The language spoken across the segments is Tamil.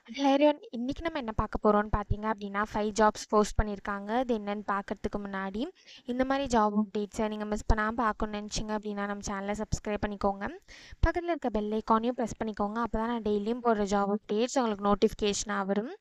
ஹேரியான் இன்னைக்கு நம்ம என்ன பார்க்க போறோம்னு பார்த்தீங்க அப்படின்னா 5 ஜாப்ஸ் போஸ்ட் பண்ணியிருக்காங்க. அது என்னன்னு பார்க்கறதுக்கு முன்னாடி இந்த மாதிரி ஜாப் அப்டேட்ஸை நீங்கள் மிஸ் பண்ணாமல் பார்க்கணும்னு நினச்சிங்க அப்படின்னா நம்ம சேனலை சப்ஸ்கிரைப் பண்ணிக்கோங்க. பக்கத்தில் இருக்க பெல் ஐக்கானையும் ப்ரெஸ் பண்ணிக்கோங்க. அப்போ தான் நான் டெய்லியும் போடுற ஜாப் அப்டேட்ஸ் உங்களுக்கு நோட்டிஃபிகேஷனாக வரும்.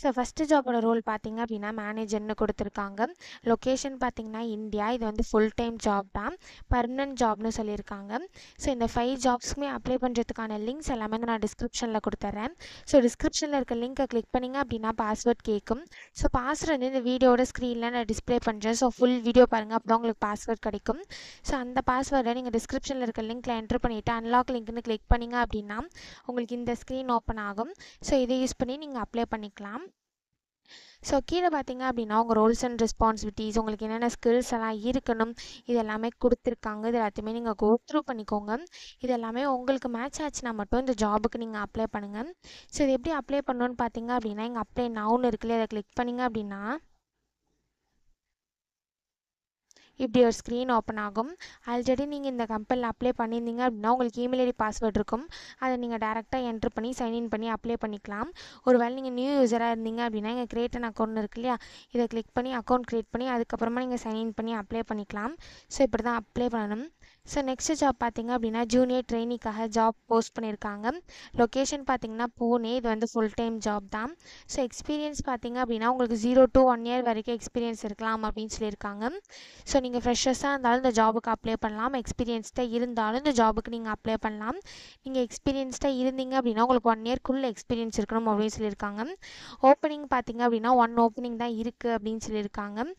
ஸோ ஃபஸ்ட்டு ஜாபோட ரோல் பார்த்தீங்க அப்படின்னா மேனேஜர்னு கொடுத்துருக்காங்க. லொக்கேஷன் பார்த்தீங்கன்னா இந்தியா. இது வந்து ஃபுல் டைம் ஜாப் தான், பர்மனன்ட் ஜாப்னு சொல்லியிருக்காங்க. ஸோ இந்த 5 ஜாப்ஸ்க்குமே அப்ளை பண்ணுறதுக்கான லிங்க்ஸ் எல்லாமே நான் டிஸ்கிரிப்ஷனில் கொடுத்துட்றேன். ஸோ டிஸ்கிரிப்ஷனில் இருக்க லிங்க்கை கிளிக் பண்ணிங்க அப்படின்னா பாஸ்வேர்ட் கேட்கும். ஸோ பாஸ்வேர்ட் வந்து இந்த வீடியோட ஸ்க்ரீனில் நான் டிஸ்பிளே பண்ணுறேன். ஸோ ஃபுல் வீடியோ பாருங்கள், அப்போ தான் உங்களுக்கு பாஸ்வேர்ட் கிடைக்கும். ஸோ அந்த பாஸ்வேர்டை நீங்கள் டிஸ்கிரிப்ஷனில் இருக்க லிங்க்கில் என்ட்ரு பண்ணிவிட்டு அன்லாக் லிங்க்னு கிளிக் பண்ணிங்க அப்படின்னா உங்களுக்கு இந்த ஸ்க்ரீன் ஓப்பன் ஆகும். ஸோ இதை யூஸ் பண்ணி நீங்கள் அப்ளை பண்ணிக்கலாம். ஸோ கீழே பார்த்தீங்க அப்படின்னா உங்கள் ரோல்ஸ் அண்ட் ரெஸ்பான்சிபிலிட்டிஸ், உங்களுக்கு என்னென்ன ஸ்கில்ஸ் எல்லாம் இருக்கணும், இது எல்லாமே கொடுத்துருக்காங்க. இது எல்லாத்தையுமே நீங்கள் கோ த்ரூ பண்ணிக்கோங்க. இது எல்லாமே உங்களுக்கு மேட்ச் ஆச்சுன்னா மட்டும் இந்த ஜாபுக்கு நீங்கள் அப்ளை பண்ணுங்கள். ஸோ இது எப்படி அப்ளை பண்ணணும்னு பார்த்தீங்க அப்படின்னா இங்கே அப்ளை நவுன்னு இருக்குல்ல, அதை கிளிக் பண்ணிங்க அப்படின்னா இப்படி ஒரு ஸ்க்ரீன் ஓப்பன் ஆகும். ஆல்ரெடி நீங்கள் இந்த கம்பெனியில் அப்ளை பண்ணியிருந்தீங்க அப்படின்னா உங்களுக்கு இமெயில் ஐடி பாஸ்வேர்ட் இருக்கும். அதை நீங்கள் டேரெக்டாக என்ட்ரு பண்ணி சைன்இன் பண்ணி அப்ளை பண்ணிக்கலாம். ஒருவேளை நீங்கள் நியூ யூஸராக இருந்தீங்க அப்படின்னா இங்கே கிரியேட் அன் அக்கௌண்ட் இருக்கு இல்லையா, இதை கிளிக் பண்ணி அக்கௌண்ட் க்ரியேட் பண்ணி அதுக்கப்புறமா நீங்கள் சைன்இன் பண்ணி அப்ளை பண்ணிக்கலாம். ஸோ இப்படி தான் அப்ளை பண்ணணும். ஸோ நெக்ஸ்ட் ஜாப் பார்த்தீங்க அப்படின்னா ஜூனியர் ட்ரெயினிக்காக ஜாப் போஸ்ட் பண்ணியிருக்காங்க. லொக்கேஷன் பார்த்தீங்கன்னா பூனே. இது வந்து ஃபுல் டைம் ஜாப் தான். ஸோ எக்ஸ்பீரியன்ஸ் பார்த்தீங்க அப்படின்னா உங்களுக்கு 0 to 1 year வரைக்கும் எக்ஸ்பீரியன்ஸ் இருக்கலாம் அப்படின்னு சொல்லியிருக்காங்க. ஸோ நீங்கள் ஃப்ரெஷர்ஸாக இருந்தாலும் இந்த ஜாபுக்கு அப்ளை பண்ணலாம், எக்ஸ்பீரியன்ஸ்டாக இருந்தாலும் இந்த ஜாபுக்கு நீங்கள் அப்ளை பண்ணலாம். நீங்கள் எக்ஸ்பீரியன்ஸ்டாக இருந்தீங்க அப்படின்னா உங்களுக்கு 1 yearக்குள்ளே எக்ஸ்பீரியன்ஸ் இருக்கணும் அப்படின்னு சொல்லியிருக்காங்க. ஓப்பனிங் பார்த்தீங்க அப்படின்னா 1 ஓப்பனிங் தான் இருக்குது அப்படின்னு சொல்லியிருக்காங்க.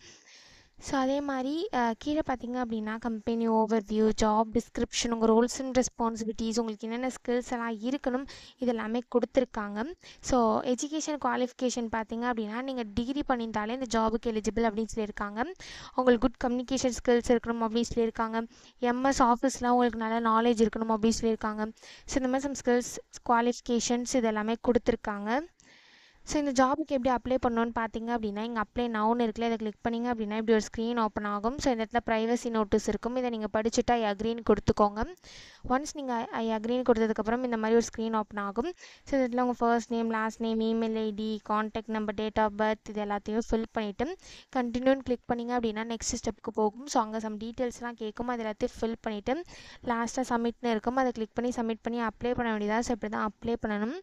ஸோ அதே மாதிரி கீழே பார்த்தீங்க அப்படின்னா கம்பெனி ஓவர்வியூ, ஜாப் டிஸ்கிரிப்ஷன், உங்கள் ரோல்ஸ் அண்ட் ரெஸ்பான்சிபிலிட்டிஸ், உங்களுக்கு என்னென்ன ஸ்கில்ஸ் எல்லாம் இருக்கணும், இதெல்லாமே கொடுத்துருக்காங்க. ஸோ எஜுகேஷன் குவாலிஃபிகேஷன் பார்த்தீங்க அப்படின்னா நீங்கள் டிகிரி பண்ணியிருந்தாலே இந்த ஜாபுக்கு எலிஜிபிள் அப்படின்னு சொல்லியிருக்காங்க. உங்களுக்கு குட் கம்யூனிகேஷன் ஸ்கில்ஸ் இருக்கணும் அப்படின்னு சொல்லியிருக்காங்க. எம்எஸ் ஆஃபீஸில் உங்களுக்கு நல்ல நாலேஜ் இருக்கணும் அப்படின்னு சொல்லியிருக்காங்க. ஸோ இந்த மாதிரி சம் ஸ்கில்ஸ் குவாலிஃபிகேஷன்ஸ் இதெல்லாமே கொடுத்துருக்காங்க. ஸோ இந்த ஜாபுக்கு எப்படி அப்ளை பண்ணணும்னு பார்த்தீங்க அப்படின்னா இங்கே அப்ளை நவுன்னு இருக்குல்ல, இதை கிளிக் பண்ணிங்க அப்படின்னா இப்படி ஒரு ஸ்க்ரீன் ஓப்பன் ஆகும். ஸோ இந்த இடத்துல ப்ரைவசி நோட்டீஸ் இருக்கும். இதை நீங்கள் படிச்சுட்டு ஐ அக்ரீன்னு கொடுத்துக்கோங்க. ஒன்ஸ் நீங்கள் ஐ அக்ரீன்னு கொடுத்ததுக்கப்புறம் இந்த மாதிரி ஒரு ஸ்க்ரீன் ஓப்பன் ஆகும். ஸோ இந்த இடத்துல உங்கள் first name, last name, email ID, contact number, date of birth இது எல்லாத்தையும் ஃபில் பண்ணிவிட்டு கண்டினியூன்னு கிளிக் பண்ணிங்க அப்படின்னா நெக்ஸ்ட் ஸ்டெப்புக்கு போகும். ஸோ அங்கே சம் டீட்டெயில்ஸ்லாம் கேட்கும். அது எல்லாத்தையும் ஃபில் பண்ணிவிட்டு லாஸ்ட்டாக சப்மிட்னு இருக்கும். அதை கிளிக் பண்ணி சப்மிட் பண்ணி அப்ளை பண்ண வேண்டியதாக. ஸோ இப்படி தான் அப்ளை பண்ணணும்.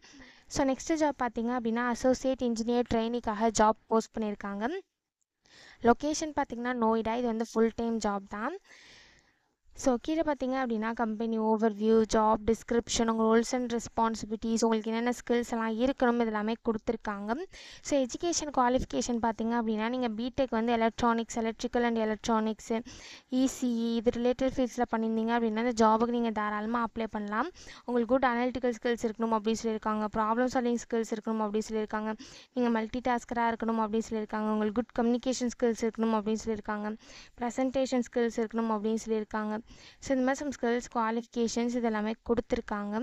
ஸோ நெக்ஸ்ட் ஜாப் பார்த்தீங்க அப்படின்னா அசோசியேட் இன்ஜினியர் ட்ரெயினிக்காக ஜாப் போஸ்ட் பண்ணியிருக்காங்க. லொக்கேஷன் பார்த்தீங்கன்னா நோய்டா. இது வந்து ஃபுல் டைம் ஜாப் தான். ஸோ கீழே பார்த்தீங்க அப்படின்னா கம்பெனி ஓவர்வியூ, ஜாப் டிஸ்கிரிப்ஷன், உங்கள் ரோல்ஸ் அண்ட் ரெஸ்பான்சிபிலிட்டிஸ், உங்களுக்கு என்னென்ன ஸ்கில்ஸ் எல்லாம் இருக்கணும் இதெல்லாமே கொடுத்துருக்காங்க. ஸோ எஜுகேஷன் குவாலிஃபிகேஷன் பார்த்தீங்க அப்படின்னா நீங்கள் பிடெக் வந்து electronics, electrical and electronics, ECE இது ரிலேட்டட் ஃபீல்ட்ஸில் பண்ணியிருந்தீங்க அப்படின்னா இந்த ஜாபுக்கு நீங்கள் தாராளமாக அப்ளை பண்ணலாம். உங்களுக்கு குட் அனலிட்டிக்கல் ஸ்கில்ஸ் இருக்கணும் அப்படின்னு சொல்லியிருக்காங்க. ப்ராப்ளம் சால்விங் ஸ்கில்ஸ் இருக்கணும் அப்படின்னு சொல்லியிருக்காங்க. நீங்கள் மல்டி டாஸ்கராக இருக்கணும் அப்படின்னு சொல்லியிருக்காங்க. உங்களுக்கு குட் கம்யூனிகேஷன் ஸ்கில்ஸ் இருக்கணும் அப்படின்னு சொல்லியிருக்காங்க. ப்ரெசன்டேஷன் ஸ்கில்ஸ் இருக்கணும் அப்படின்னு சொல்லியிருக்காங்க. ஸோ இந்த மாதிரி சம் ஸ்கில்ஸ் குவாலிஃபிகேஷன்ஸ் இதெல்லாமே கொடுத்துருக்காங்க.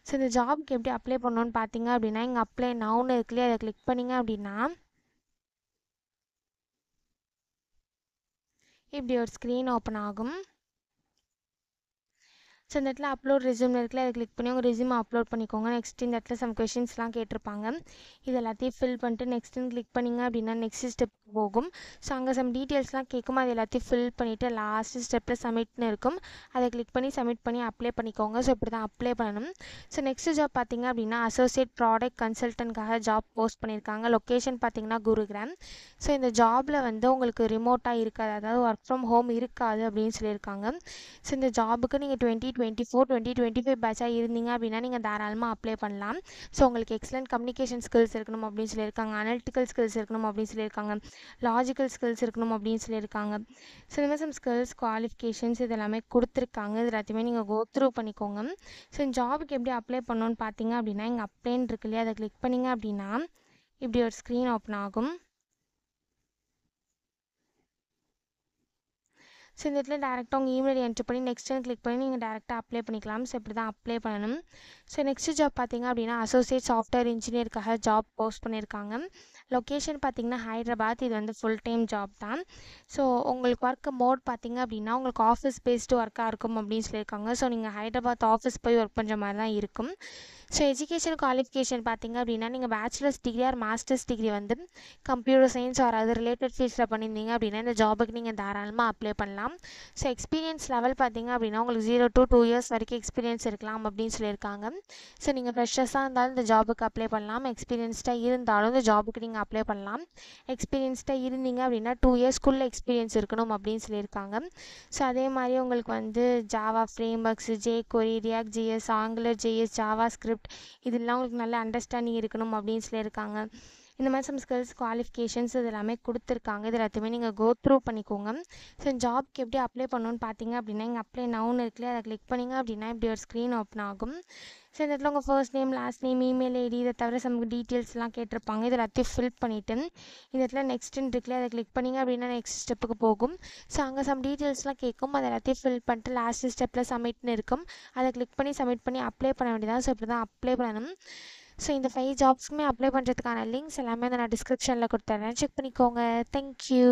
ஸோ இந்த ஜாபுக்கு எப்படி அப்ளை பண்ணணும்னு பார்த்தீங்க அப்படின்னா இங்கே அப்ளை நவுன்னு இருக்குல்லையே, அதை கிளிக் பண்ணிங்க அப்படின்னா இப்படி ஒரு ஸ்க்ரீன் ஓப்பன் ஆகும். ஸோ இந்த இடத்துல அப்லோட் ரெஸ்யூம் இருக்குல்ல, அதை கிளிக் பண்ணி உங்கள் ரெஸ்யூமை அப்லோட் பண்ணிக்கோங்க. நெக்ஸ்ட் இந்த இடத்துல சம் கொஷின்ஸ்லாம் கேட்டிருப்பாங்க. இது எல்லாத்தையும் ஃபில் பண்ணிட்டு நெக்ஸ்ட்டுன்னு கிளிக் பண்ணிங்க அப்படின்னா நெக்ஸ்ட் ஸ்டெப் போகும். ஸோ அங்கே சம் டீட்டெயில்ஸ்லாம் கேட்கும். அது எல்லாத்தையும் ஃபில் பண்ணிவிட்டு லாஸ்ட் ஸ்டெப்பில் சப்மிட்னு இருக்கும். அதை கிளிக் பண்ணி சப்மிட் பண்ணி அப்ளை பண்ணிக்கோங்க. ஸோ இப்படி தான் அப்ளை பண்ணணும். ஸோ நெக்ஸ்ட் ஜாப் பார்த்தீங்க அப்படின்னா அசோசியேட் ப்ராடக்ட் கன்சல்டன்ட்காக ஜாப் போஸ்ட் பண்ணியிருக்காங்க. லொக்கேஷன் பார்த்தீங்கன்னா குருகிராம். ஸோ இந்த ஜாபில் வந்து உங்களுக்கு ரிமோட்டாக இருக்காது, அதாவது ஒர்க் ஃப்ரம் ஹோம் இருக்காது அப்படின்னு சொல்லியிருக்காங்க. ஸோ இந்த ஜாபுக்கு நீங்கள் 2024-2025 பேட்சாக இருந்தீங்க அப்படின்னா நீங்கள் தாராளமாக அப்ளை பண்ணலாம். ஸோ உங்களுக்கு எக்ஸலண்ட் கம்யூனிகேஷன் ஸ்கில்ஸ் இருக்கணும் அப்படின்னு சொல்லியிருக்காங்க. அனலிட்டிக்கல் ஸ்கில்ஸ் இருக்கணும் அப்படின்னு சொல்லியிருக்காங்க. லாஜிக்கல் ஸ்கில்ஸ் இருக்கணும் அப்படின்னு சொல்லியிருக்காங்க. ஸோ இந்த மாதிரி சம் ஸ்கில்ஸ் குவாலிஃபிகேஷன்ஸ் இது எல்லாமே கொடுத்துருக்காங்க. இது எல்லாத்தையுமே நீங்கள் கோ த்ரூ பண்ணிக்கோங்க. ஸோ இந்த ஜாபுக்கு எப்படி அப்ளை பண்ணணும்னு பார்த்தீங்க அப்படின்னா இங்கே அப்ளைன்னு இருக்கு இல்லையா, அதை கிளிக் பண்ணிங்க அப்படின்னா இப்படி ஒரு ஸ்க்ரீன் ஓப்பன் ஆகும். ஸோ இந்த இடத்துல டேரெக்டாக உங்கள் இமெயில் என்ட்ரு பண்ணி நெக்ஸ்ட்டுன்னு கிளிக் பண்ணி நீங்கள் டேரெக்டாக அப்ளை பண்ணிக்கலாம். ஸோ இப்படி தான் அப்ளை பண்ணணும். ஸோ நெக்ஸ்ட்டு ஜாப் பார்த்தீங்க அப்படின்னா அசோசியேட் சாஃப்ட்வேர் இன்ஜினியருக்காக ஜாப் போஸ்ட் பண்ணியிருக்காங்க. லொக்கேஷன் பார்த்தீங்கன்னா ஹைதராபாத். இது வந்து ஃபுல் டைம் ஜாப் தான். ஸோ உங்களுக்கு ஒர்க் மோட் பார்த்தீங்க அப்படின்னா உங்களுக்கு ஆஃபீஸ் பேஸ்டு ஒர்க்காக இருக்கும் அப்படின்னு சொல்லியிருக்காங்க. ஸோ நீங்கள் ஹைதராபாத் ஆஃபீஸ் போய் ஒர்க் பண்ணுற மாதிரி தான் இருக்கும். ஸோ எஜுகேஷன் குவாலிஃபிகேஷன் பார்த்தீங்க அப்படின்னா நீங்கள் bachelors degree or masters degree வந்து கம்ப்யூட்டர் சயின்ஸ் ஆர் அது ரிலேட்டட் ஃபீல்ட்ஸில் பண்ணியிருந்தீங்க அப்படின்னா இந்த ஜாபுக்கு நீங்கள் தாராளமாக அப்ளை பண்ணலாம். ஸோ எக்ஸ்பீரியன்ஸ் லெவல் பார்த்தீங்க அப்படின்னா உங்களுக்கு 0 to 2 years வரைக்கும் எக்ஸ்பீரியன்ஸ் இருக்கலாம் அப்படின்னு சொல்லியிருக்காங்க. ஸோ நீங்கள் ஃப்ரெஷர்ஸாக இருந்தாலும் இந்த ஜாபுக்கு அப்ளை பண்ணலாம். எக்ஸ்பீரியன்ஸ்டாக இருந்தாலும் இந்த ஜாபுக்கு நீங்கள் அப்ளை பண்ணலாம். எக்ஸ்பீரியன்ஸ்டாக இருந்தீங்க அப்படின்னா 2 yearsக்குள்ளே எக்ஸ்பீரியன்ஸ் இருக்கணும் அப்படின்னு சொல்லியிருக்காங்க. ஸோ அதே மாதிரி உங்களுக்கு வந்து Java frameworks, jQuery, React JS, Angular JS, JavaScript இதெல்லாம் உங்களுக்கு நல்ல அண்டர்ஸ்டாண்டிங் இருக்கணும் அப்படின்னு சொல்லியிருக்காங்க. இந்த மாதிரி சம் ஸ்கில்ஸ் குவாலிஃபிகேஷன்ஸ் இது எல்லாமே கொடுத்துருக்காங்க. இது எல்லாத்தையுமே நீங்கள் கோ த்ரூ பண்ணிக்கோங்க. ஸோ ஜாப்க்கு எப்படி அப்ளை பண்ணணும்னு பார்த்தீங்க அப்படின்னா இங்கே அப்ளை நவுன் இருக்குல்ல அதை கிளிக் பண்ணிங்க அப்படின்னா இப்படி ஒரு ஸ்க்ரீன் ஓப்பன் ஆகும். ஸோ இந்த இடத்துல உங்கள் first name, last name, email ID இதை தவிர சம் டீட்டெயில்ஸ்லாம் கேட்டிருப்பாங்க. இது எல்லாத்தையும் ஃபில் பண்ணிவிட்டு இந்த இடத்துல நெக்ஸ்ட்டுன்னு இருக்குல்ல அதை கிளிக் பண்ணிங்க அப்படின்னா நெக்ஸ்ட் ஸ்டெப்புக்கு போகும். ஸோ அங்கே சம் டீட்டெயில்ஸ்லாம் கேட்கும். அதை எல்லாத்தையும் ஃபில் பண்ணிட்டு லாஸ்ட் ஸ்டெப்பில் சப்மிட்னு இருக்கும். அதை கிளிக் பண்ணி சப்மிட் பண்ணி அப்ளை பண்ண வேண்டியதான். ஸோ இப்படி தான் அப்ளை பண்ணணும். ஸோ இந்த 5 ஜாப்ஸ்க்குமே அப்ளை பண்ணுறதுக்கான லிங்க்ஸ் எல்லாமே நான் டிஸ்கிரிப்ஷனில் கொடுத்துட்றேன். செக் பண்ணிக்கோங்க. தேங்க்யூ.